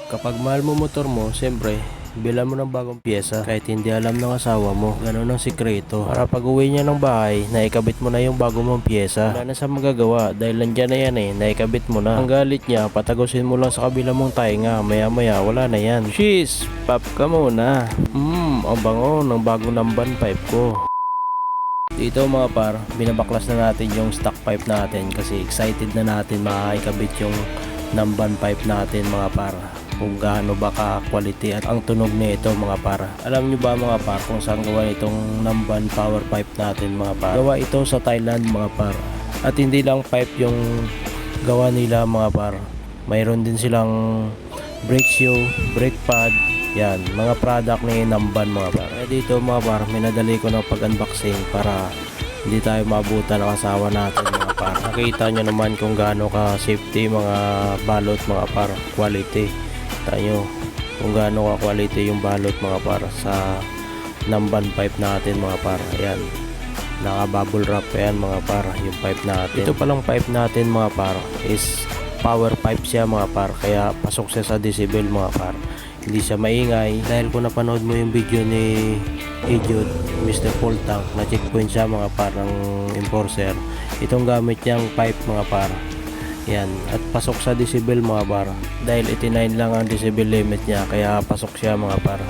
Kapag mahal mo motor mo, siyempre, bilan mo ng bagong pyesa kahit hindi alam ng asawa mo. Ganun ang sikreto. Para pag uwi niya ng bahay, naikabit mo na yung bago mong pyesa. Wala na sa magagawa dahil nandyan na yan naikabit mo na. Ang galit niya, patagusin mo lang sa kabila mong tainga. Maya maya, wala na yan. Sheesh, pop ka muna. Ang bango ng bagong number 5 ko. Dito mga par, binabaklas na natin yung stock pipe natin kasi excited na natin makakabit yung number 5 natin mga par, kung gaano ba ka quality at ang tunog nito mga par. Alam nyo ba mga par kung saan gawa itong Namban power pipe natin mga par? Gawa ito sa Thailand mga par, at hindi lang pipe yung gawa nila mga par, mayroon din silang brake shoe, brake pad. Yan, mga product ni Namban mga par. Dito mga par, minadali ko ng pag-unboxing para hindi tayo maabutan ng asawa natin mga par. Nakita nyo naman kung gaano ka safety mga balot mga par, quality. Tayo kung gaano ka quality yung balot mga par sa Namban pipe natin mga par. Ayan, naka bubble wrap yan mga par yung pipe natin. Ito palang pipe natin mga par is power pipe siya mga par, kaya pasok siya sa decibel mga par. Hindi siya maingay dahil kung napanood mo yung video ni Ejud, Mr. Full Tank, na checkpoint siya mga par ng enforcer. Itong gamit niyang pipe mga par. Yan, at pasok sa decibel mga par. Dahil 89 lang ang decibel limit niya, kaya pasok siya mga par.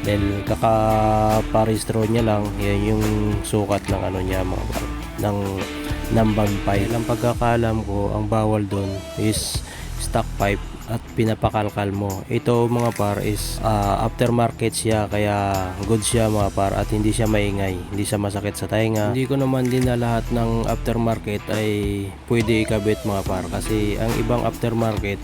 Dahil kakaparistro niya lang, yan yung sukat ng ano niya mga par, ng Namban pipe. Ang pagkakalam ko, ang bawal doon is stock pipe at pinapakalkal mo. Ito mga par is aftermarket siya, kaya good siya mga par at hindi siya maingay, hindi siya masakit sa tainga. Hindi ko naman din na lahat ng aftermarket ay pwede ikabit mga par, kasi ang ibang aftermarket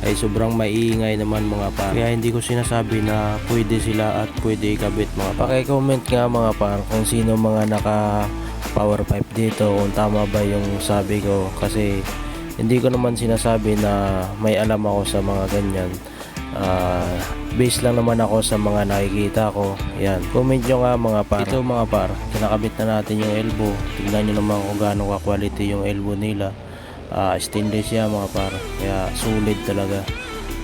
ay sobrang maiingay naman mga par, kaya hindi ko sinasabi na pwede sila at pwede ikabit mga par. Paki-comment nga mga par kung sino mga naka power pipe dito, kung tama ba yung sabi ko, kasi hindi ko naman sinasabi na may alam ako sa mga ganyan. Base lang naman ako sa mga nakikita ko. Yan, comment nyo nga mga par. Ito mga par, kinakabit na natin yung elbow. Tignan nyo naman kung gaano ka quality yung elbow nila. Stainless siya mga par, kaya solid talaga.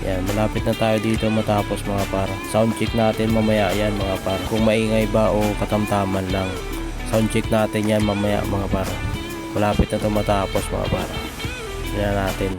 Yan, malapit na tayo dito matapos mga par. Sound check natin mamaya yan mga par, kung maingay ba o katamtaman lang. Sound check natin yan mamaya mga par. Malapit na ito matapos mga par. Yan natin.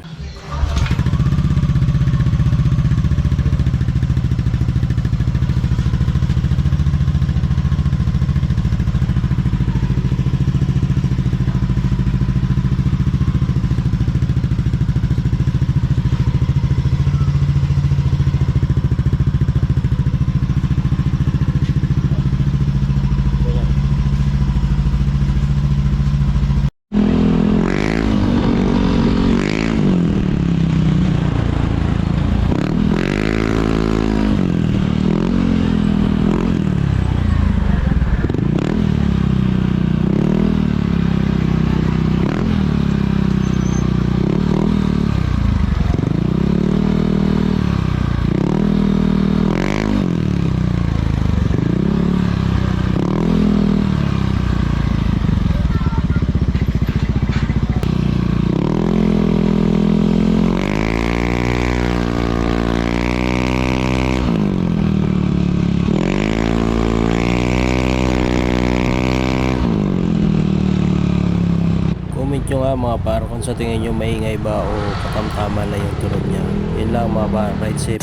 Comment nyo nga mga par kung sa tingin nyo maingay ba o katamtama lang yung tunog niya. Yun lang mga par, ride safe.